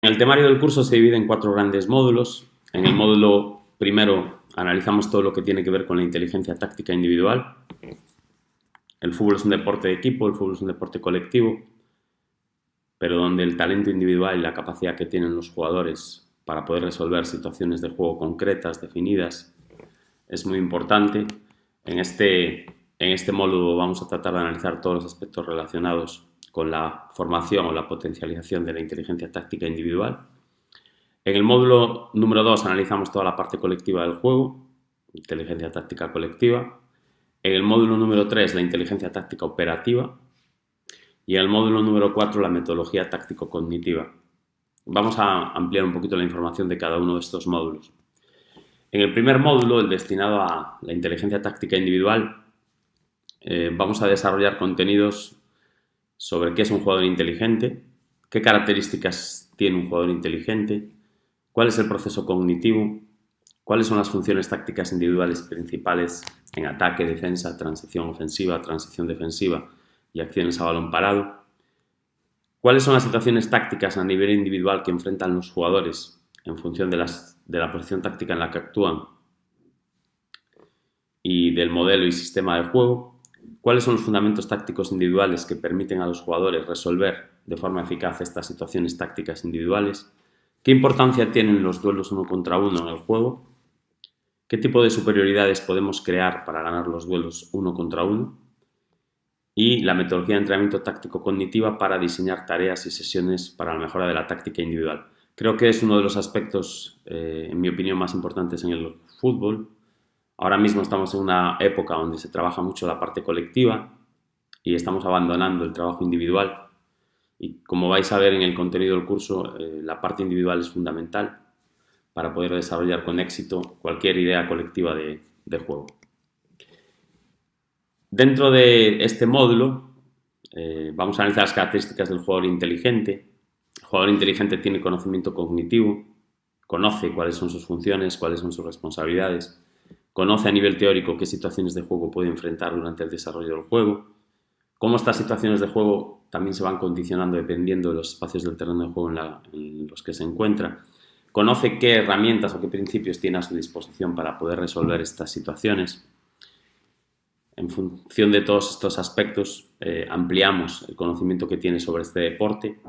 El temario del curso se divide en 4 grandes módulos. En el módulo primero analizamos todo lo que tiene que ver con la inteligencia táctica individual. El fútbol es un deporte de equipo, el fútbol es un deporte colectivo, pero donde el talento individual y la capacidad que tienen los jugadores para poder resolver situaciones de juego concretas, definidas, es muy importante. En este módulo vamos a tratar de analizar todos los aspectos relacionados con la formación o la potencialización de la inteligencia táctica individual. En el módulo número 2 analizamos toda la parte colectiva del juego, inteligencia táctica colectiva. En el módulo número 3 la inteligencia táctica operativa. Y en el módulo número 4 la metodología táctico-cognitiva. Vamos a ampliar un poquito la información de cada uno de estos módulos. En el primer módulo, el destinado a la inteligencia táctica individual, vamos a desarrollar contenidos sobre qué es un jugador inteligente, qué características tiene un jugador inteligente, cuál es el proceso cognitivo, cuáles son las funciones tácticas individuales principales en ataque, defensa, transición ofensiva, transición defensiva y acciones a balón parado, cuáles son las situaciones tácticas a nivel individual que enfrentan los jugadores en función de la posición táctica en la que actúan y del modelo y sistema de juego, cuáles son los fundamentos tácticos individuales que permiten a los jugadores resolver de forma eficaz estas situaciones tácticas individuales, qué importancia tienen los duelos uno contra uno en el juego, qué tipo de superioridades podemos crear para ganar los duelos uno contra uno y la metodología de entrenamiento táctico cognitiva para diseñar tareas y sesiones para la mejora de la táctica individual. Creo que es uno de los aspectos, en mi opinión, más importantes en el fútbol. Ahora mismo estamos en una época donde se trabaja mucho la parte colectiva y estamos abandonando el trabajo individual. Y como vais a ver en el contenido del curso, la parte individual es fundamental para poder desarrollar con éxito cualquier idea colectiva de juego. Dentro de este módulo vamos a analizar las características del jugador inteligente. El jugador inteligente tiene conocimiento cognitivo, conoce cuáles son sus funciones, cuáles son sus responsabilidades, conoce a nivel teórico qué situaciones de juego puede enfrentar durante el desarrollo del juego, cómo estas situaciones de juego también se van condicionando dependiendo de los espacios del terreno de juego en los que se encuentra, conoce qué herramientas o qué principios tiene a su disposición para poder resolver estas situaciones. En función de todos estos aspectos, ampliamos el conocimiento que tiene sobre este deporte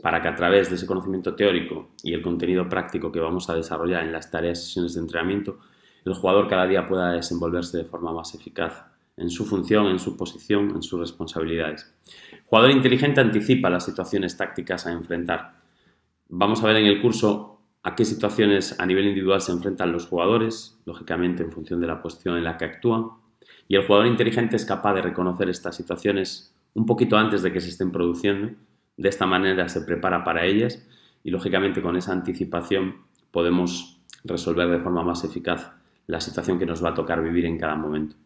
para que a través de ese conocimiento teórico y el contenido práctico que vamos a desarrollar en las tareas y sesiones de entrenamiento, el jugador cada día pueda desenvolverse de forma más eficaz en su función, en su posición, en sus responsabilidades. El jugador inteligente anticipa las situaciones tácticas a enfrentar. Vamos a ver en el curso a qué situaciones a nivel individual se enfrentan los jugadores, lógicamente en función de la posición en la que actúan. Y el jugador inteligente es capaz de reconocer estas situaciones un poquito antes de que se estén produciendo. De esta manera se prepara para ellas y, lógicamente, con esa anticipación podemos resolver de forma más eficaz la situación que nos va a tocar vivir en cada momento.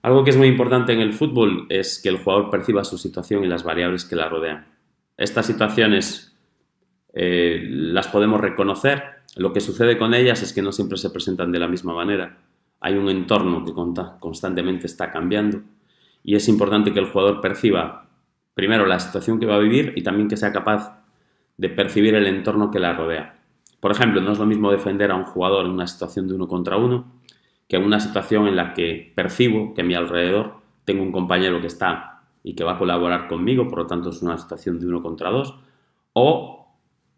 Algo que es muy importante en el fútbol es que el jugador perciba su situación y las variables que la rodean. Estas situaciones las podemos reconocer. Lo que sucede con ellas es que no siempre se presentan de la misma manera. Hay un entorno que constantemente está cambiando y es importante que el jugador perciba primero la situación que va a vivir y también que sea capaz de percibir el entorno que la rodea. Por ejemplo, no es lo mismo defender a un jugador en una situación de uno contra uno que en una situación en la que percibo que a mi alrededor tengo un compañero que está y que va a colaborar conmigo, por lo tanto es una situación de uno contra dos, o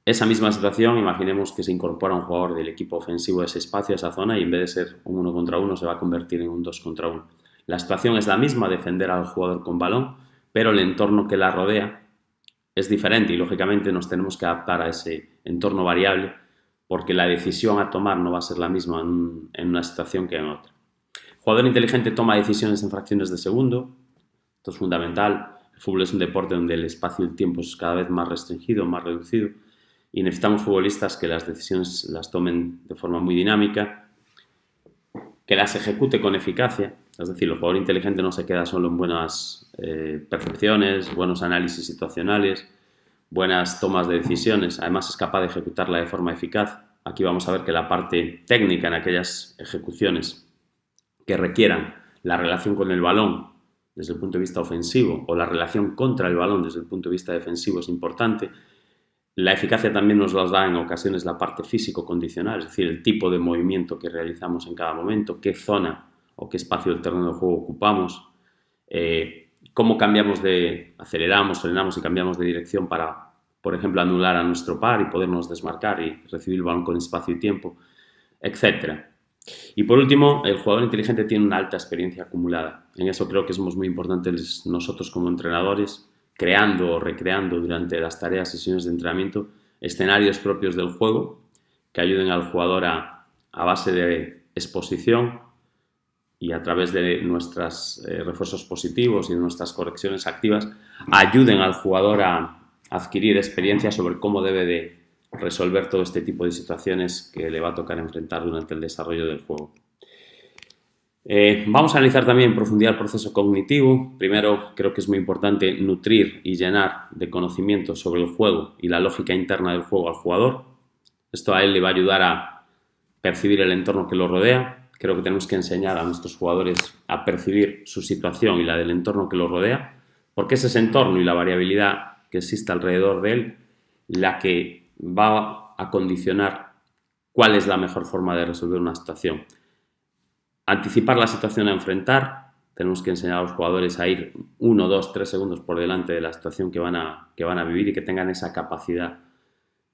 esa misma situación, imaginemos que se incorpora un jugador del equipo ofensivo a ese espacio, a esa zona, y en vez de ser un 1 contra 1 se va a convertir en un 2 contra 1. La situación es la misma, defender al jugador con balón, pero el entorno que la rodea es diferente y lógicamente nos tenemos que adaptar a ese entorno variable porque la decisión a tomar no va a ser la misma en una situación que en otra. El jugador inteligente toma decisiones en fracciones de segundo, esto es fundamental. El fútbol es un deporte donde el espacio y el tiempo es cada vez más restringido, más reducido, y necesitamos futbolistas que las decisiones las tomen de forma muy dinámica, que las ejecute con eficacia. Es decir, el jugador inteligente no se queda solo en buenas percepciones, buenos análisis situacionales, buenas tomas de decisiones, además es capaz de ejecutarla de forma eficaz. Aquí vamos a ver que la parte técnica en aquellas ejecuciones que requieran la relación con el balón desde el punto de vista ofensivo o la relación contra el balón desde el punto de vista defensivo es importante. La eficacia también nos las da en ocasiones la parte físico-condicional, es decir, el tipo de movimiento que realizamos en cada momento, qué zona o qué espacio del terreno de juego ocupamos, cómo aceleramos, frenamos y cambiamos de dirección para, por ejemplo, anular a nuestro par y podernos desmarcar y recibir el balón con espacio y tiempo, etc. Y por último, el jugador inteligente tiene una alta experiencia acumulada. En eso creo que somos muy importantes nosotros como entrenadores, creando o recreando durante las tareas y sesiones de entrenamiento escenarios propios del juego que ayuden al jugador a base de exposición y a través de nuestros refuerzos positivos y de nuestras correcciones activas, ayuden al jugador a adquirir experiencia sobre cómo debe de resolver todo este tipo de situaciones que le va a tocar enfrentar durante el desarrollo del juego. Vamos a analizar también en profundidad el proceso cognitivo. Primero, creo que es muy importante nutrir y llenar de conocimiento sobre el juego y la lógica interna del juego al jugador. Esto a él le va a ayudar a percibir el entorno que lo rodea. Creo que tenemos que enseñar a nuestros jugadores a percibir su situación y la del entorno que lo rodea, porque es ese entorno y la variabilidad que existe alrededor de él la que va a condicionar cuál es la mejor forma de resolver una situación. Anticipar la situación a enfrentar, tenemos que enseñar a los jugadores a ir 1, 2, 3 segundos por delante de la situación que van a vivir y que tengan esa capacidad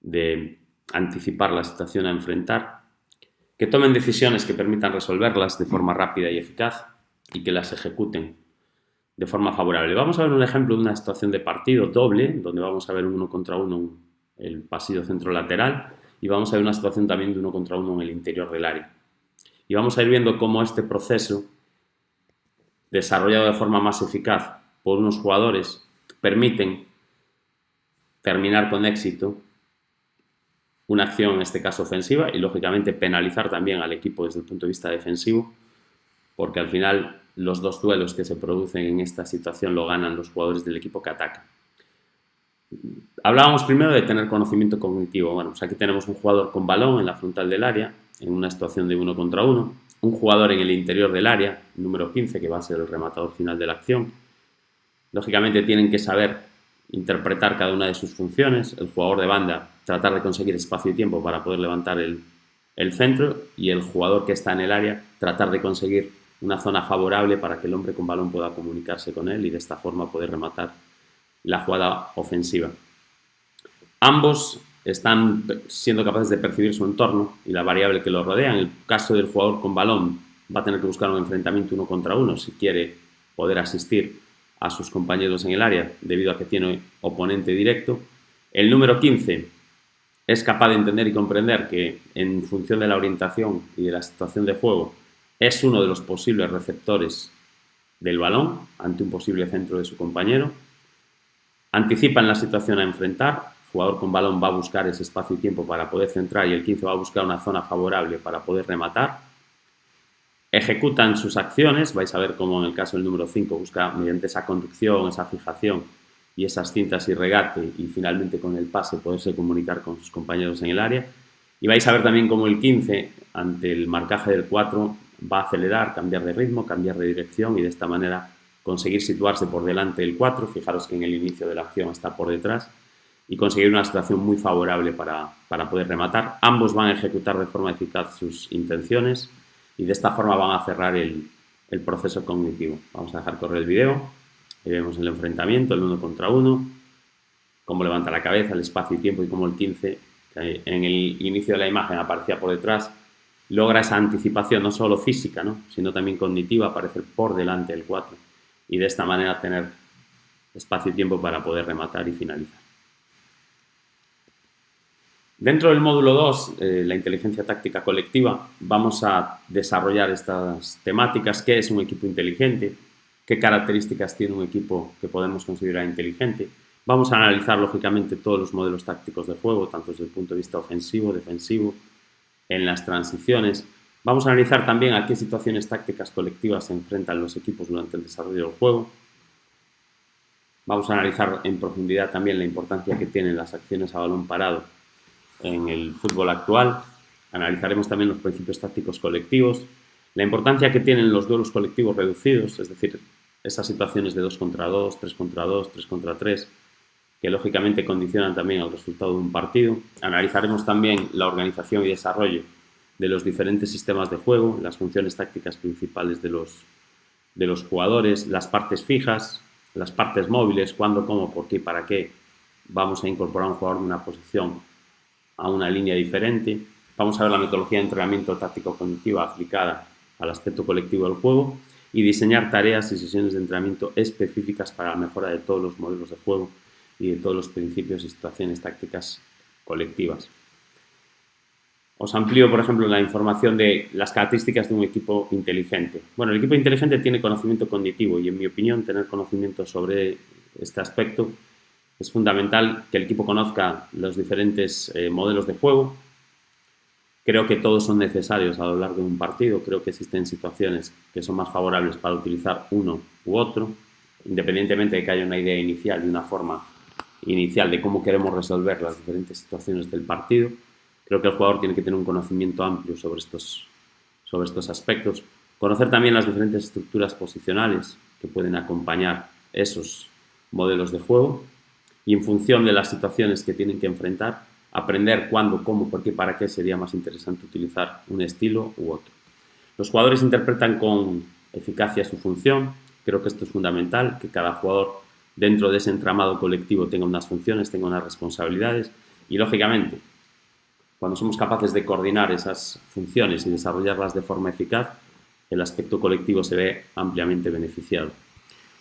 de anticipar la situación a enfrentar, que tomen decisiones que permitan resolverlas de forma rápida y eficaz y que las ejecuten de forma favorable. Vamos a ver un ejemplo de una situación de partido doble, donde vamos a ver un 1 contra 1 el pasillo centro-lateral y vamos a ver una situación también de 1 contra 1 en el interior del área. Y vamos a ir viendo cómo este proceso, desarrollado de forma más eficaz por unos jugadores, permiten terminar con éxito una acción, en este caso ofensiva, y lógicamente penalizar también al equipo desde el punto de vista defensivo, porque al final los dos duelos que se producen en esta situación lo ganan los jugadores del equipo que ataca. Hablábamos primero de tener conocimiento cognitivo. Bueno, pues aquí tenemos un jugador con balón en la frontal del área, en una situación de 1 contra 1, un jugador en el interior del área, número 15, que va a ser el rematador final de la acción. Lógicamente tienen que saber interpretar cada una de sus funciones, el jugador de banda tratar de conseguir espacio y tiempo para poder levantar el centro y el jugador que está en el área tratar de conseguir una zona favorable para que el hombre con balón pueda comunicarse con él y de esta forma poder rematar la jugada ofensiva. Ambos están siendo capaces de percibir su entorno y la variable que lo rodea. En el caso del jugador con balón va a tener que buscar un enfrentamiento 1 contra 1 si quiere poder asistir a sus compañeros en el área debido a que tiene oponente directo. El número 15 es capaz de entender y comprender que en función de la orientación y de la situación de juego es uno de los posibles receptores del balón ante un posible centro de su compañero. Anticipan la situación a enfrentar. El jugador con balón va a buscar ese espacio y tiempo para poder centrar y el 15 va a buscar una zona favorable para poder rematar. Ejecutan sus acciones, vais a ver cómo en el caso del número 5 busca mediante esa conducción, esa fijación y esas cintas y regate y finalmente con el pase poderse comunicar con sus compañeros en el área. Y vais a ver también cómo el 15 ante el marcaje del 4 va a acelerar, cambiar de ritmo, cambiar de dirección y de esta manera conseguir situarse por delante del 4, fijaros que en el inicio de la acción está por detrás, y conseguir una situación muy favorable para poder rematar. Ambos van a ejecutar de forma eficaz sus intenciones y de esta forma van a cerrar el proceso cognitivo. Vamos a dejar correr el video y vemos el enfrentamiento, el 1 contra 1, cómo levanta la cabeza, el espacio y tiempo y cómo el 15, que en el inicio de la imagen aparecía por detrás, logra esa anticipación no solo física, ¿no?, sino también cognitiva, aparecer por delante del 4 y de esta manera tener espacio y tiempo para poder rematar y finalizar. Dentro del módulo 2, la inteligencia táctica colectiva, vamos a desarrollar estas temáticas. ¿Qué es un equipo inteligente? ¿Qué características tiene un equipo que podemos considerar inteligente? Vamos a analizar, lógicamente, todos los modelos tácticos de juego, tanto desde el punto de vista ofensivo, defensivo, en las transiciones. Vamos a analizar también a qué situaciones tácticas colectivas se enfrentan los equipos durante el desarrollo del juego. Vamos a analizar en profundidad también la importancia que tienen las acciones a balón parado en el fútbol actual. Analizaremos también los principios tácticos colectivos, la importancia que tienen los duelos colectivos reducidos, es decir, esas situaciones de 2 contra 2, 3 contra 2, 3 contra 3, que lógicamente condicionan también el resultado de un partido. Analizaremos también la organización y desarrollo de los diferentes sistemas de juego, las funciones tácticas principales de los jugadores, las partes fijas, las partes móviles, cuándo, cómo, por qué y para qué vamos a incorporar a un jugador de una posición a una línea diferente. Vamos a ver la metodología de entrenamiento táctico-cognitiva aplicada al aspecto colectivo del juego y diseñar tareas y sesiones de entrenamiento específicas para la mejora de todos los modelos de juego y de todos los principios y situaciones tácticas colectivas. Os amplío, por ejemplo, la información de las características de un equipo inteligente. Bueno, el equipo inteligente tiene conocimiento cognitivo y, en mi opinión, tener conocimiento sobre este aspecto es fundamental, que el equipo conozca los diferentes modelos de juego. Creo que todos son necesarios a lo largo de un partido. Creo que existen situaciones que son más favorables para utilizar uno u otro, independientemente de que haya una idea inicial y una forma inicial de cómo queremos resolver las diferentes situaciones del partido. Creo que el jugador tiene que tener un conocimiento amplio sobre estos aspectos. Conocer también las diferentes estructuras posicionales que pueden acompañar esos modelos de juego y, en función de las situaciones que tienen que enfrentar, aprender cuándo, cómo, por qué y para qué sería más interesante utilizar un estilo u otro. Los jugadores interpretan con eficacia su función. Creo que esto es fundamental, que cada jugador dentro de ese entramado colectivo tenga unas funciones, tenga unas responsabilidades y, lógicamente, cuando somos capaces de coordinar esas funciones y desarrollarlas de forma eficaz, el aspecto colectivo se ve ampliamente beneficiado.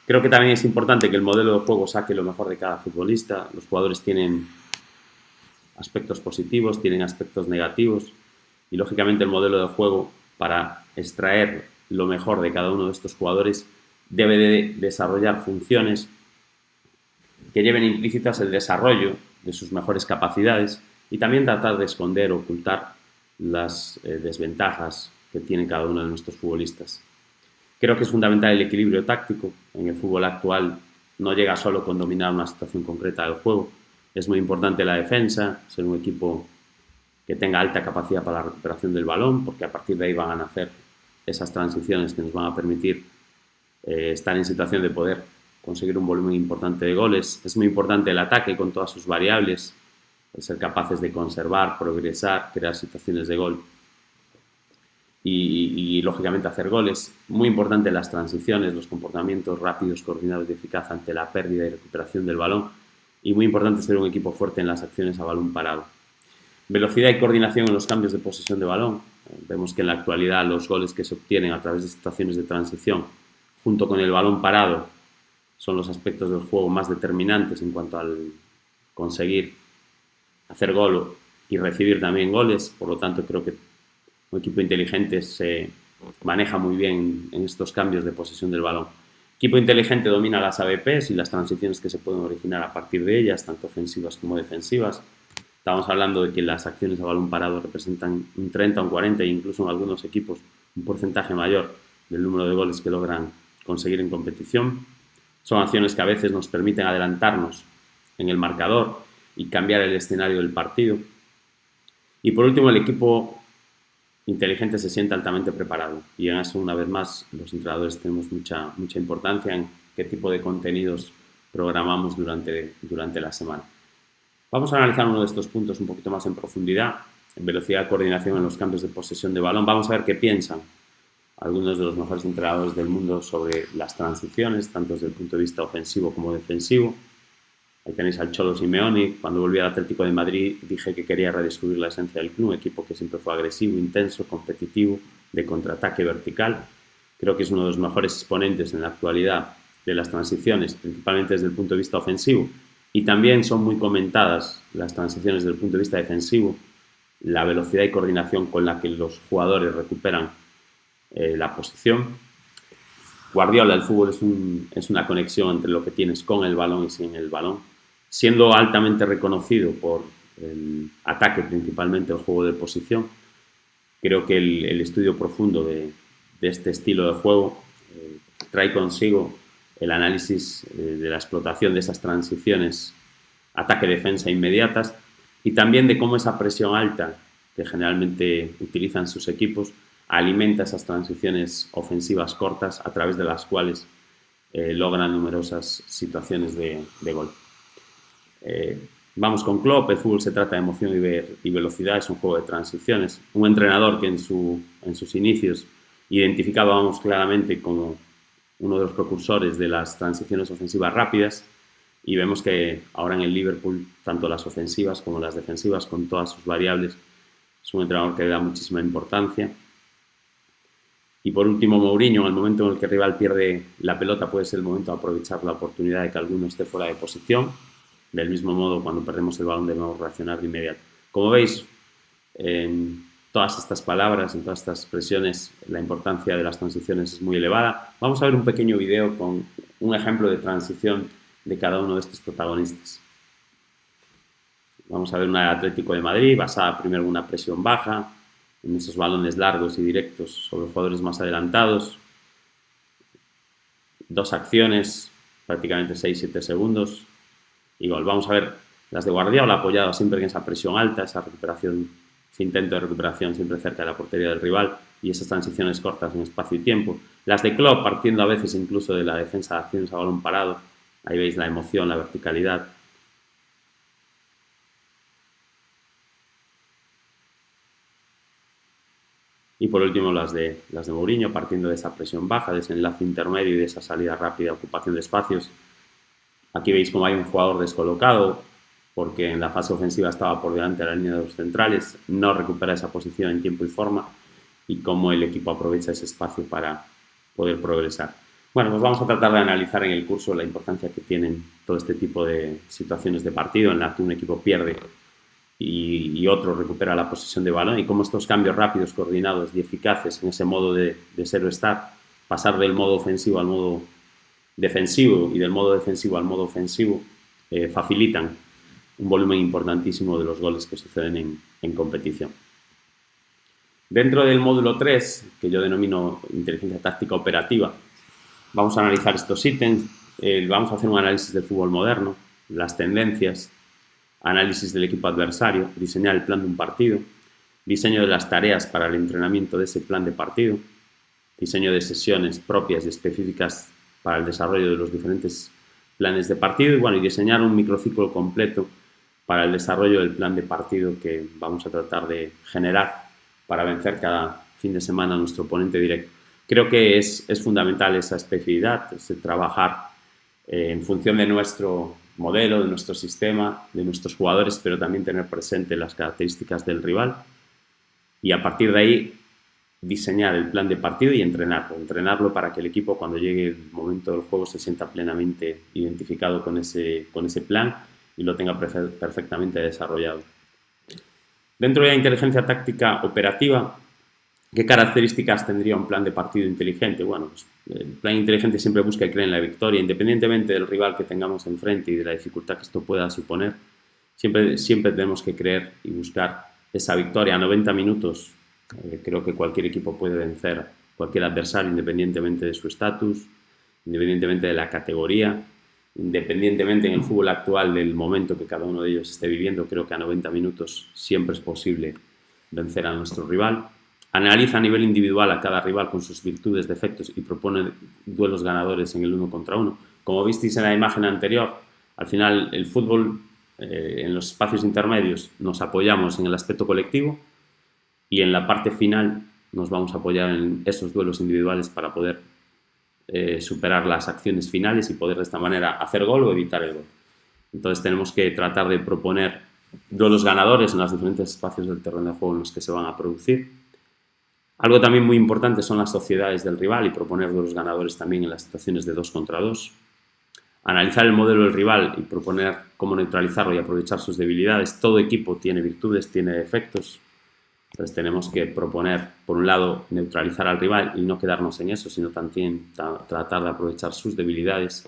Creo que también es importante que el modelo de juego saque lo mejor de cada futbolista. Los jugadores tienen aspectos positivos, tienen aspectos negativos y, lógicamente, el modelo de juego, para extraer lo mejor de cada uno de estos jugadores, debe de desarrollar funciones que lleven implícitas el desarrollo de sus mejores capacidades y también tratar de esconder o ocultar las desventajas que tiene cada uno de nuestros futbolistas. Creo que es fundamental el equilibrio táctico. En el fútbol actual no llega solo con dominar una situación concreta del juego. Es muy importante la defensa, ser un equipo que tenga alta capacidad para la recuperación del balón, porque a partir de ahí van a nacer esas transiciones que nos van a permitir estar en situación de poder conseguir un volumen importante de goles. Es muy importante el ataque con todas sus variables, el ser capaces de conservar, progresar, crear situaciones de gol y lógicamente hacer goles. Muy importante las transiciones, los comportamientos rápidos, coordinados y eficaces ante la pérdida y recuperación del balón, y muy importante ser un equipo fuerte en las acciones a balón parado. Velocidad y coordinación en los cambios de posesión de balón. Vemos que en la actualidad los goles que se obtienen a través de situaciones de transición junto con el balón parado son los aspectos del juego más determinantes en cuanto al conseguir hacer gol y recibir también goles. Por lo tanto, creo que un equipo inteligente se maneja muy bien en estos cambios de posesión del balón. Equipo inteligente domina las ABPs y las transiciones que se pueden originar a partir de ellas, tanto ofensivas como defensivas. Estamos hablando de que las acciones a balón parado representan un 30, un 40 e incluso en algunos equipos un porcentaje mayor del número de goles que logran conseguir en competición. Son acciones que a veces nos permiten adelantarnos en el marcador y cambiar el escenario del partido. Y por último, el equipo inteligente se siente altamente preparado, y en eso, una vez más, los entrenadores tenemos mucha importancia en qué tipo de contenidos programamos durante la semana. Vamos a analizar uno de estos puntos un poquito más en profundidad, en velocidad y coordinación en los cambios de posesión de balón. Vamos a ver qué piensan algunos de los mejores entrenadores del mundo sobre las transiciones, tanto desde el punto de vista ofensivo como defensivo. Ahí tenéis al Cholo Simeone. Cuando volví al Atlético de Madrid dije que quería redescubrir la esencia del club, un equipo que siempre fue agresivo, intenso, competitivo, de contraataque vertical. Creo que es uno de los mejores exponentes en la actualidad de las transiciones, principalmente desde el punto de vista ofensivo. Y también son muy comentadas las transiciones desde el punto de vista defensivo, la velocidad y coordinación con la que los jugadores recuperan la posición. Guardiola, el fútbol es una conexión entre lo que tienes con el balón y sin el balón. Siendo altamente reconocido por el ataque, principalmente el juego de posición, creo que el estudio profundo de este estilo de juego trae consigo el análisis de la explotación de esas transiciones ataque-defensa inmediatas y también de cómo esa presión alta que generalmente utilizan sus equipos alimenta esas transiciones ofensivas cortas a través de las cuales logran numerosas situaciones de gol. Vamos con Klopp, el fútbol se trata de emoción y velocidad, es un juego de transiciones. Un entrenador que en sus inicios identificábamos claramente como uno de los precursores de las transiciones ofensivas rápidas, y vemos que ahora en el Liverpool, tanto las ofensivas como las defensivas, con todas sus variables, es un entrenador que le da muchísima importancia. Y por último, Mourinho, en el momento en el que el rival pierde la pelota, puede ser el momento de aprovechar la oportunidad de que alguno esté fuera de posición. Del mismo modo, cuando perdemos el balón debemos reaccionar de inmediato. Como veis, en todas estas palabras, en todas estas expresiones, la importancia de las transiciones es muy elevada. Vamos a ver un pequeño video con un ejemplo de transición de cada uno de estos protagonistas. Vamos a ver una Atlético de Madrid basada primero en una presión baja, en esos balones largos y directos sobre jugadores más adelantados. Dos acciones, prácticamente 6-7 segundos. Igual, vamos a ver las de Guardiola apoyadas siempre en esa presión alta, esa recuperación, ese intento de recuperación siempre cerca de la portería del rival y esas transiciones cortas en espacio y tiempo. Las de Klopp partiendo a veces incluso de la defensa de acciones a balón parado. Ahí veis la emoción, la verticalidad. Y por último las de Mourinho, partiendo de esa presión baja, de ese enlace intermedio y de esa salida rápida, ocupación de espacios. Aquí veis cómo hay un jugador descolocado, porque en la fase ofensiva estaba por delante de la línea de los centrales, no recupera esa posición en tiempo y forma, y cómo el equipo aprovecha ese espacio para poder progresar. Bueno, pues vamos a tratar de analizar en el curso la importancia que tienen todo este tipo de situaciones de partido en la que un equipo pierde y otro recupera la posesión de balón, y cómo estos cambios rápidos, coordinados y eficaces en ese modo de ser o estar, pasar del modo ofensivo al modo defensivo y del modo defensivo al modo ofensivo, facilitan un volumen importantísimo de los goles que suceden en competición. Dentro del módulo 3, que yo denomino inteligencia táctica operativa, vamos a analizar estos ítems, vamos a hacer un análisis del fútbol moderno, las tendencias, análisis del equipo adversario, diseñar el plan de un partido, diseño de las tareas para el entrenamiento de ese plan de partido, diseño de sesiones propias y específicas para el desarrollo de los diferentes planes de partido y, bueno, y diseñar un microciclo completo para el desarrollo del plan de partido que vamos a tratar de generar para vencer cada fin de semana a nuestro oponente directo. Creo que es fundamental esa especificidad, ese trabajar en función de nuestro modelo, de nuestro sistema, de nuestros jugadores, pero también tener presente las características del rival y a partir de ahí diseñar el plan de partido y entrenarlo para que el equipo, cuando llegue el momento del juego, se sienta plenamente identificado con ese plan y lo tenga perfectamente desarrollado. Dentro de la inteligencia táctica operativa, ¿qué características tendría un plan de partido inteligente? Bueno, pues el plan inteligente siempre busca y cree en la victoria, independientemente del rival que tengamos enfrente y de la dificultad que esto pueda suponer. Siempre tenemos que creer y buscar esa victoria a 90 minutos. Creo que cualquier equipo puede vencer cualquier adversario, independientemente de su estatus, independientemente de la categoría, independientemente en el fútbol actual del momento que cada uno de ellos esté viviendo. Creo que a 90 minutos siempre es posible vencer a nuestro rival. Analiza a nivel individual a cada rival con sus virtudes, defectos y propone duelos ganadores en el 1 contra 1. Como visteis en la imagen anterior, al final el fútbol, en los espacios intermedios, nos apoyamos en el aspecto colectivo y en la parte final nos vamos a apoyar en esos duelos individuales para poder superar las acciones finales y poder de esta manera hacer gol o evitar el gol. Entonces tenemos que tratar de proponer duelos ganadores en los diferentes espacios del terreno de juego en los que se van a producir. Algo también muy importante son las sociedades del rival y proponer duelos ganadores también en las situaciones de 2 contra 2. Analizar el modelo del rival y proponer cómo neutralizarlo y aprovechar sus debilidades. Todo equipo tiene virtudes, tiene defectos. Entonces tenemos que proponer, por un lado, neutralizar al rival y no quedarnos en eso, sino también tratar de aprovechar sus debilidades.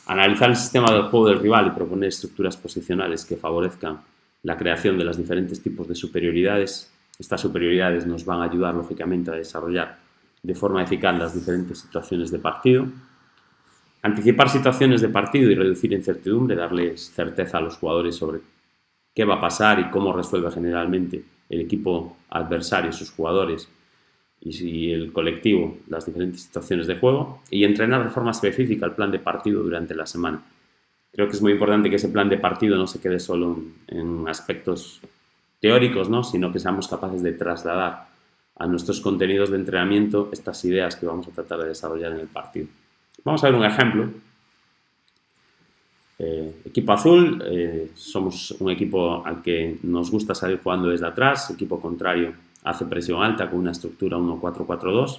Analizar el sistema del juego del rival y proponer estructuras posicionales que favorezcan la creación de los diferentes tipos de superioridades. Estas superioridades nos van a ayudar, lógicamente, a desarrollar de forma eficaz las diferentes situaciones de partido. Anticipar situaciones de partido y reducir incertidumbre, darles certeza a los jugadores sobre qué va a pasar y cómo resuelve generalmente el equipo adversario, sus jugadores y el colectivo las diferentes situaciones de juego. Y entrenar de forma específica el plan de partido durante la semana. Creo que es muy importante que ese plan de partido no se quede solo en aspectos teóricos, ¿no? Sino que seamos capaces de trasladar a nuestros contenidos de entrenamiento estas ideas que vamos a tratar de desarrollar en el partido. Vamos a ver un ejemplo. Equipo azul, somos un equipo al que nos gusta salir jugando desde atrás. Equipo contrario hace presión alta con una estructura 1-4-4-2.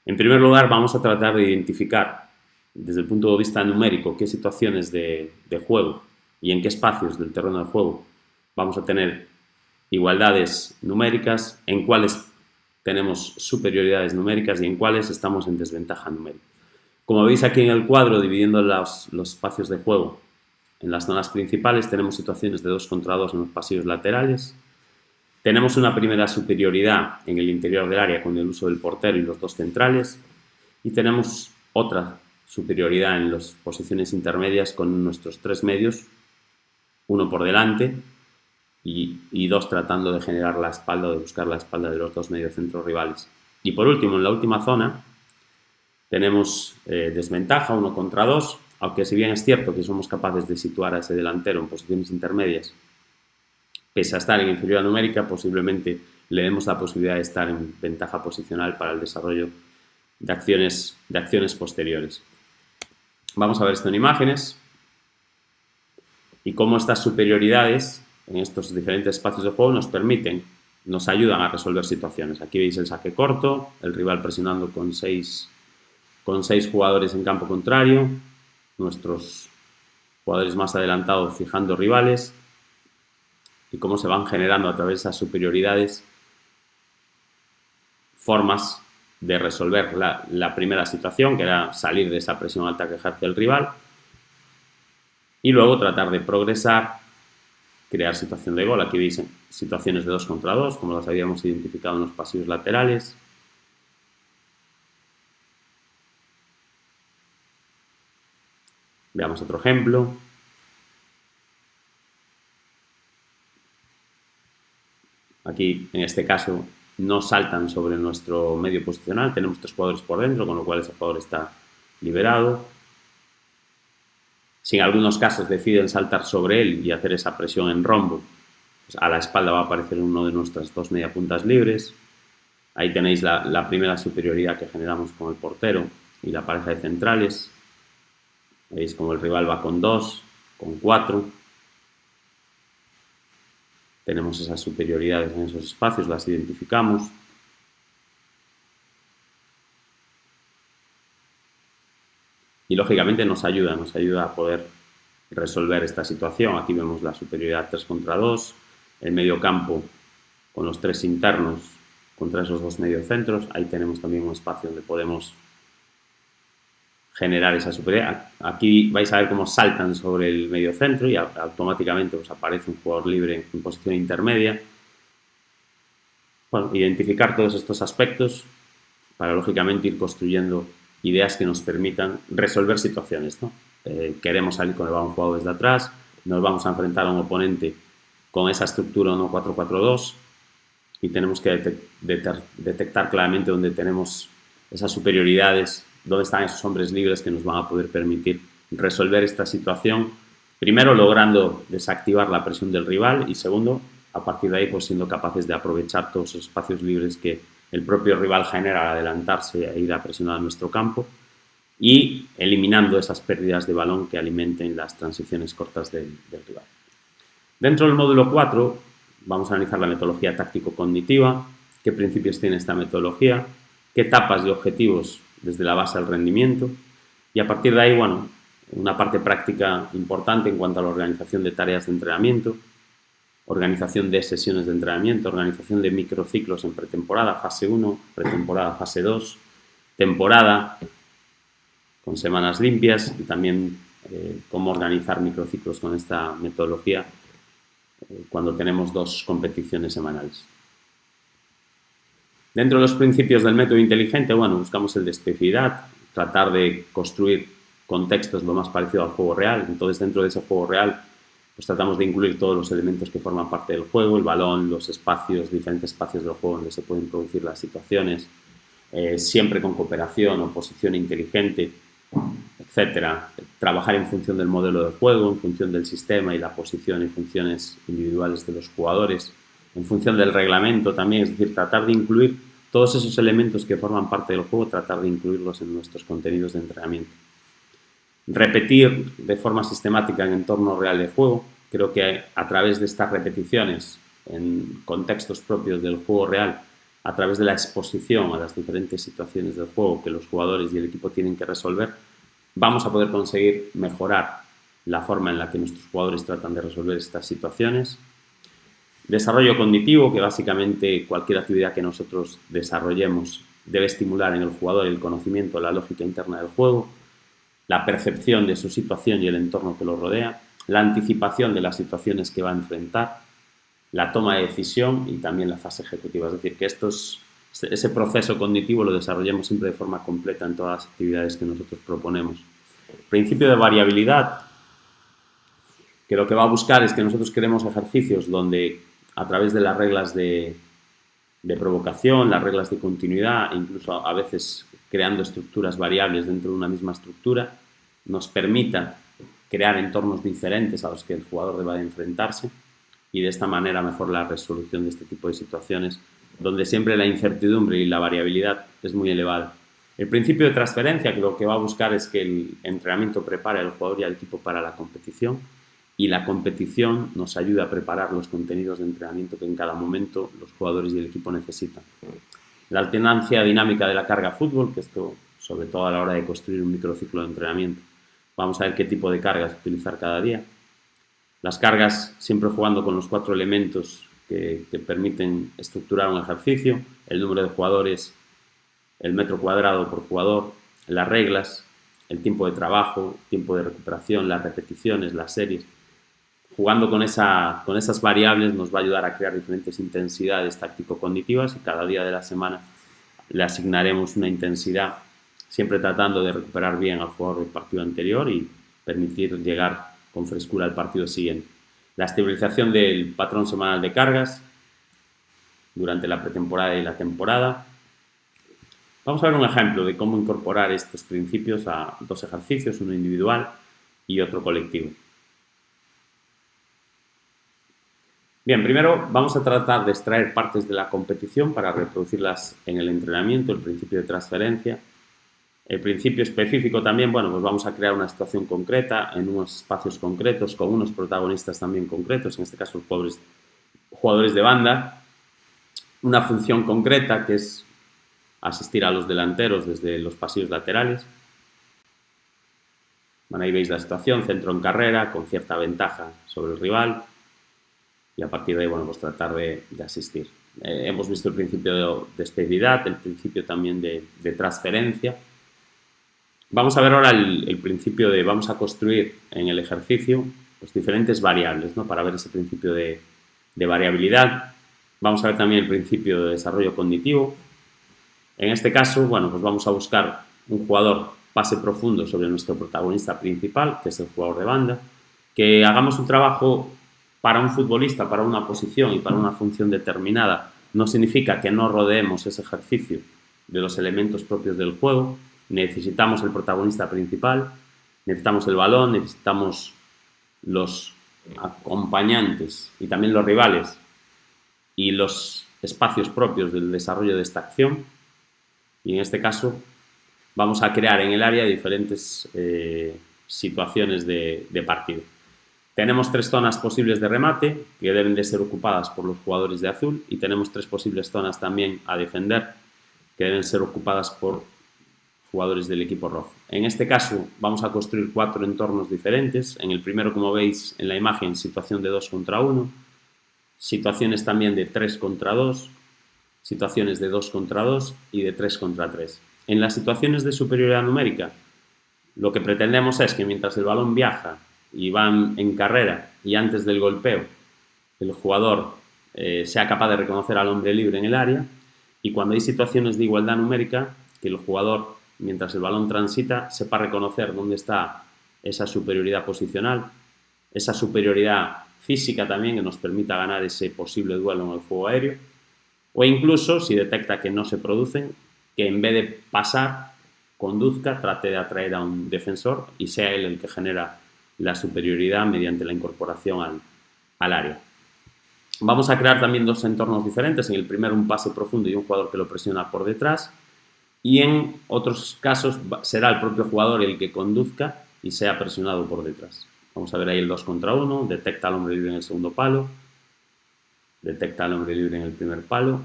En primer lugar, vamos a tratar de identificar desde el punto de vista numérico qué situaciones de juego y en qué espacios del terreno de juego vamos a tener igualdades numéricas, en cuáles tenemos superioridades numéricas y en cuáles estamos en desventaja numérica. Como veis aquí en el cuadro, dividiendo los espacios de juego en las zonas principales, tenemos situaciones de 2 contra 2 en los pasillos laterales. Tenemos una primera superioridad en el interior del área con el uso del portero y los 2 centrales. Y tenemos otra superioridad en las posiciones intermedias con nuestros 3 medios, 1 por delante y 2 tratando de generar la espalda o de buscar la espalda de los 2 mediocentros rivales. Y por último, en la última zona, tenemos desventaja 1 contra 2, aunque si bien es cierto que somos capaces de situar a ese delantero en posiciones intermedias, pese a estar en inferioridad numérica, posiblemente le demos la posibilidad de estar en ventaja posicional para el desarrollo de acciones posteriores. Vamos a ver esto en imágenes y cómo estas superioridades en estos diferentes espacios de juego nos ayudan a resolver situaciones. Aquí veis el saque corto, el rival presionando con 6 jugadores en campo contrario, nuestros jugadores más adelantados fijando rivales y cómo se van generando a través de esas superioridades formas de resolver la primera situación, que era salir de esa presión alta que ejerce el rival, y luego tratar de progresar, crear situación de gol. Aquí veis situaciones de 2 contra 2, como las habíamos identificado en los pasillos laterales. Veamos otro ejemplo. Aquí, en este caso, no saltan sobre nuestro medio posicional. Tenemos 3 jugadores por dentro, con lo cual ese jugador está liberado. Si en algunos casos deciden saltar sobre él y hacer esa presión en rombo, pues a la espalda va a aparecer uno de nuestras 2 mediapuntas libres. Ahí tenéis la primera superioridad que generamos con el portero y la pareja de centrales. Veis como el rival va con 2, con 4. Tenemos esas superioridades en esos espacios, las identificamos. Y lógicamente nos ayuda a poder resolver esta situación. Aquí vemos la superioridad 3 contra 2, el medio campo con los 3 internos contra esos 2 mediocentros. Ahí tenemos también un espacio donde podemos generar esa superioridad. Aquí vais a ver cómo saltan sobre el mediocentro y automáticamente os aparece un jugador libre en posición intermedia. Bueno, identificar todos estos aspectos para lógicamente ir construyendo ideas que nos permitan resolver situaciones, ¿no? Queremos salir con el balón jugado desde atrás, nos vamos a enfrentar a un oponente con esa estructura 1-4-4-2 y tenemos que detectar claramente dónde tenemos esas superioridades, dónde están esos hombres libres que nos van a poder permitir resolver esta situación, primero logrando desactivar la presión del rival y segundo, a partir de ahí pues siendo capaces de aprovechar todos esos espacios libres que el propio rival genera al adelantarse e ir a presionar nuestro campo y eliminando esas pérdidas de balón que alimenten las transiciones cortas del rival. Dentro del módulo 4 vamos a analizar la metodología táctico-cognitiva, qué principios tiene esta metodología, qué etapas y objetivos desde la base al rendimiento y a partir de ahí, bueno, una parte práctica importante en cuanto a la organización de tareas de entrenamiento, organización de sesiones de entrenamiento, organización de microciclos en pretemporada, fase 1, pretemporada, fase 2, temporada con semanas limpias y también cómo organizar microciclos con esta metodología cuando tenemos 2 competiciones semanales. Dentro de los principios del método inteligente, bueno, buscamos el de especificidad, tratar de construir contextos lo más parecido al juego real. Entonces, dentro de ese juego real, pues tratamos de incluir todos los elementos que forman parte del juego, el balón, los espacios, diferentes espacios del juego donde se pueden producir las situaciones, siempre con cooperación, oposición inteligente, etcétera. Trabajar en función del modelo de juego, en función del sistema y la posición y funciones individuales de los jugadores, en función del reglamento también, es decir, tratar de incluir todos esos elementos que forman parte del juego, tratar de incluirlos en nuestros contenidos de entrenamiento. Repetir de forma sistemática en entorno real de juego. Creo que a través de estas repeticiones en contextos propios del juego real, a través de la exposición a las diferentes situaciones del juego que los jugadores y el equipo tienen que resolver, vamos a poder conseguir mejorar la forma en la que nuestros jugadores tratan de resolver estas situaciones. Desarrollo cognitivo, que básicamente cualquier actividad que nosotros desarrollemos debe estimular en el jugador el conocimiento, la lógica interna del juego, la percepción de su situación y el entorno que lo rodea, la anticipación de las situaciones que va a enfrentar, la toma de decisión y también la fase ejecutiva. Es decir, que ese proceso cognitivo lo desarrollemos siempre de forma completa en todas las actividades que nosotros proponemos. Principio de variabilidad, que lo que va a buscar es que nosotros queremos ejercicios donde a través de las reglas de provocación, las reglas de continuidad, incluso a veces creando estructuras variables dentro de una misma estructura, nos permita crear entornos diferentes a los que el jugador deba de enfrentarse y de esta manera mejorar la resolución de este tipo de situaciones donde siempre la incertidumbre y la variabilidad es muy elevada. El principio de transferencia, que lo que va a buscar es que el entrenamiento prepare al jugador y al equipo para la competición y la competición nos ayuda a preparar los contenidos de entrenamiento que en cada momento los jugadores y el equipo necesitan. La alternancia dinámica de la carga fútbol, que esto sobre todo a la hora de construir un microciclo de entrenamiento. Vamos a ver qué tipo de cargas utilizar cada día. Las cargas siempre jugando con los 4 elementos que permiten estructurar un ejercicio, el número de jugadores, el metro cuadrado por jugador, las reglas, el tiempo de trabajo, tiempo de recuperación, las repeticiones, las series. Jugando con esas variables nos va a ayudar a crear diferentes intensidades táctico-cognitivas y cada día de la semana le asignaremos una intensidad, siempre tratando de recuperar bien al jugador del partido anterior y permitir llegar con frescura al partido siguiente. La estabilización del patrón semanal de cargas durante la pretemporada y la temporada. Vamos a ver un ejemplo de cómo incorporar estos principios a 2 ejercicios, uno individual y otro colectivo. Bien, primero vamos a tratar de extraer partes de la competición para reproducirlas en el entrenamiento, el principio de transferencia. El principio específico también, bueno, pues vamos a crear una situación concreta en unos espacios concretos con unos protagonistas también concretos, en este caso los jugadores de banda. Una función concreta que es asistir a los delanteros desde los pasillos laterales. Bueno, ahí veis la situación, centro en carrera, con cierta ventaja sobre el rival. Y a partir de ahí, bueno, pues tratar de asistir. Hemos visto el principio de estabilidad, el principio también de transferencia. Vamos a ver ahora el principio de, vamos a construir en el ejercicio pues, diferentes variables, ¿no? Para ver ese principio de variabilidad. Vamos a ver también el principio de desarrollo cognitivo. En este caso, bueno, pues vamos a buscar un jugador pase profundo sobre nuestro protagonista principal, que es el jugador de banda, que hagamos un trabajo para un futbolista, para una posición y para una función determinada, no significa que no rodeemos ese ejercicio de los elementos propios del juego. Necesitamos el protagonista principal, necesitamos el balón, necesitamos los acompañantes y también los rivales y los espacios propios del desarrollo de esta acción. Y en este caso vamos a crear en el área diferentes situaciones de partido. Tenemos 3 zonas posibles de remate que deben de ser ocupadas por los jugadores de azul y tenemos 3 posibles zonas también a defender que deben ser ocupadas por jugadores del equipo rojo. En este caso vamos a construir 4 entornos diferentes. En el primero, como veis en la imagen, situación de 2 contra 1, situaciones también de 3 contra 2, situaciones de 2 contra 2 y de 3 contra 3. En las situaciones de superioridad numérica, lo que pretendemos es que mientras el balón viaja y van en carrera y antes del golpeo el jugador sea capaz de reconocer al hombre libre en el área, y cuando hay situaciones de igualdad numérica, que el jugador, mientras el balón transita, sepa reconocer dónde está esa superioridad posicional, esa superioridad física también que nos permita ganar ese posible duelo en el juego aéreo, o incluso si detecta que no se producen, que en vez de pasar conduzca, trate de atraer a un defensor y sea él el que genera la superioridad mediante la incorporación al área. Vamos a crear también dos entornos diferentes. En el primero un pase profundo y un jugador que lo presiona por detrás. Y en otros casos será el propio jugador el que conduzca y sea presionado por detrás. Vamos a ver ahí el 2 contra 1, detecta al hombre libre en el segundo palo, detecta al hombre libre en el primer palo,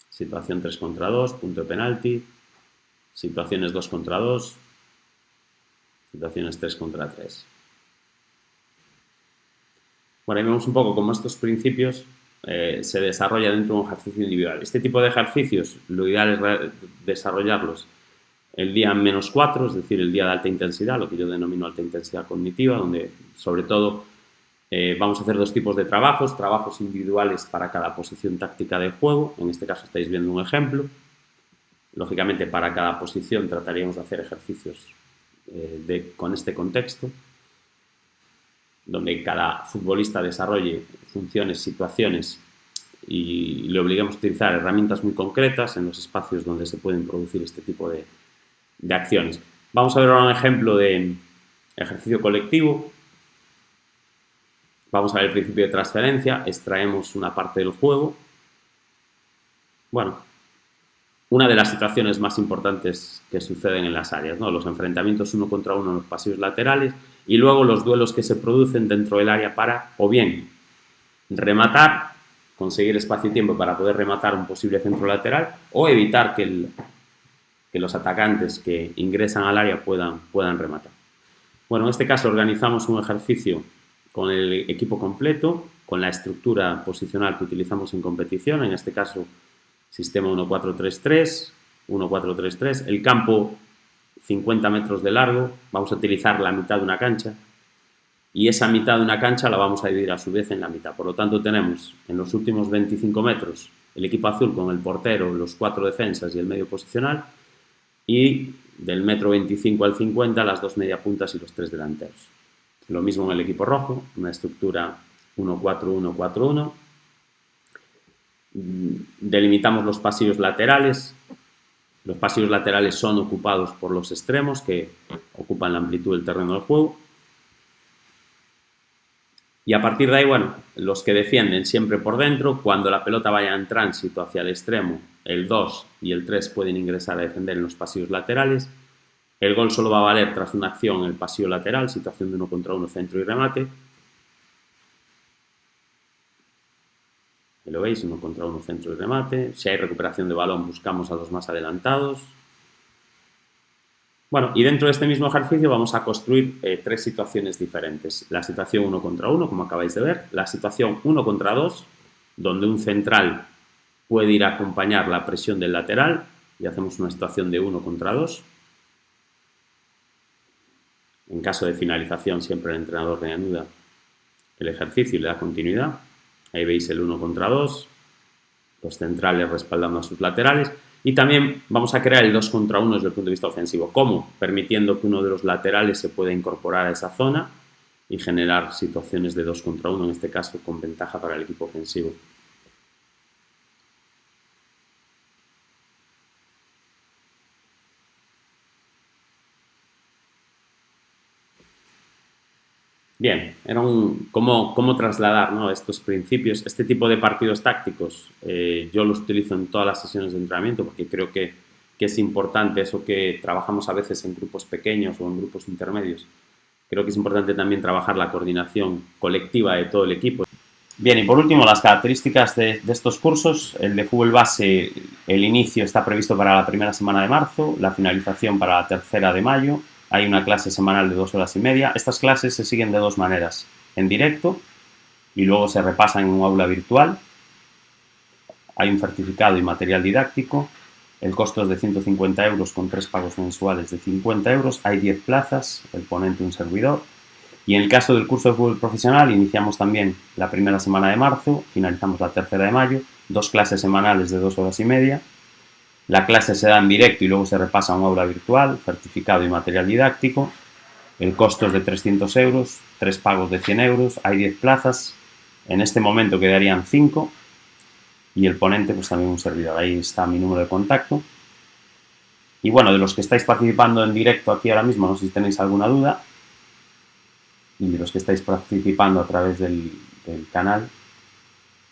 situación 3 contra 2, punto de penalti, situaciones 2 contra 2, situaciones 3 contra 3. Bueno, ahí vemos un poco cómo estos principios se desarrolla dentro de un ejercicio individual. Este tipo de ejercicios, lo ideal es desarrollarlos el día -4, es decir, el día de alta intensidad, lo que yo denomino alta intensidad cognitiva, donde sobre todo vamos a hacer dos tipos de trabajos individuales para cada posición táctica del juego. En este caso estáis viendo un ejemplo. Lógicamente, para cada posición trataríamos de hacer ejercicios con este contexto, donde cada futbolista desarrolle funciones, situaciones y le obliguemos a utilizar herramientas muy concretas en los espacios donde se pueden producir este tipo de acciones. Vamos a ver ahora un ejemplo de ejercicio colectivo. Vamos a ver el principio de transferencia, extraemos una parte del juego. Bueno, una de las situaciones más importantes que suceden en las áreas, ¿no? Los enfrentamientos 1 contra 1 en los pasillos laterales y luego los duelos que se producen dentro del área para, o bien, rematar, conseguir espacio y tiempo para poder rematar un posible centro lateral o evitar que los atacantes que ingresan al área puedan rematar. Bueno, en este caso organizamos un ejercicio con el equipo completo, con la estructura posicional que utilizamos en competición, en este caso sistema 1-4-3-3, 1-4-3-3, el campo 50 metros de largo, vamos a utilizar la mitad de una cancha y esa mitad de una cancha la vamos a dividir a su vez en la mitad. Por lo tanto tenemos en los últimos 25 metros el equipo azul con el portero, los 4 defensas y el medio posicional y del metro 25 al 50 las 2 mediapuntas y los 3 delanteros. Lo mismo en el equipo rojo, una estructura 1-4-1-4-1. Delimitamos los pasillos laterales. Los pasillos laterales son ocupados por los extremos que ocupan la amplitud del terreno del juego. Y a partir de ahí, bueno, los que defienden siempre por dentro, cuando la pelota vaya en tránsito hacia el extremo, el 2 y el 3 pueden ingresar a defender en los pasillos laterales. El gol solo va a valer tras una acción en el pasillo lateral, situación de 1 contra 1, centro y remate. Lo veis, 1 contra 1, centro y remate. Si hay recuperación de balón, buscamos a los más adelantados. Bueno, y dentro de este mismo ejercicio vamos a construir 3 situaciones diferentes. La situación 1 contra 1, como acabáis de ver. La situación 1 contra 2, donde un central puede ir a acompañar la presión del lateral. Y hacemos una situación de 1 contra 2. En caso de finalización, siempre el entrenador reanuda el ejercicio y le da continuidad. Ahí veis el 1 contra 2, los centrales respaldando a sus laterales. Y también vamos a crear el 2 contra 1 desde el punto de vista ofensivo. ¿Cómo? Permitiendo que uno de los laterales se pueda incorporar a esa zona y generar situaciones de 2 contra 1, en este caso con ventaja para el equipo ofensivo. Bien, era cómo trasladar, ¿no?, estos principios. Este tipo de partidos tácticos yo los utilizo en todas las sesiones de entrenamiento porque creo que es importante eso que trabajamos a veces en grupos pequeños o en grupos intermedios. Creo que es importante también trabajar la coordinación colectiva de todo el equipo. Bien, y por último, las características de estos cursos. El de fútbol base, el inicio está previsto para la primera semana de marzo, la finalización para la tercera de mayo. Hay una clase semanal de 2 horas y media. Estas clases se siguen de 2 maneras. En directo y luego se repasan en un aula virtual. Hay un certificado y material didáctico. El costo es de 150 euros con 3 pagos mensuales de 50 euros. Hay 10 plazas, el ponente un servidor. Y en el caso del curso de fútbol profesional, iniciamos también la primera semana de marzo, finalizamos la tercera de mayo, 2 clases semanales de 2 horas y media. La clase se da en directo y luego se repasa a un aula virtual, certificado y material didáctico. El costo es de 300 euros, 3 pagos de 100 euros, hay 10 plazas. En este momento quedarían 5 y el ponente pues también un servidor. Ahí está mi número de contacto. Y bueno, de los que estáis participando en directo aquí ahora mismo, no sé si tenéis alguna duda. Y de los que estáis participando a través del canal,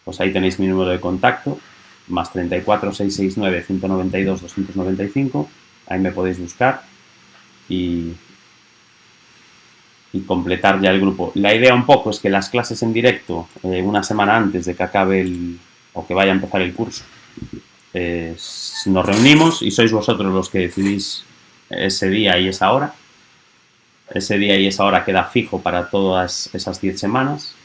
pues ahí tenéis mi número de contacto, más 34 669 192 295. Ahí me podéis buscar y completar ya el grupo. La idea un poco es que las clases en directo, una semana antes de que acabe o que vaya a empezar el curso, nos reunimos y sois vosotros los que decidís ese día y esa hora. Ese día y esa hora queda fijo para todas esas 10 semanas.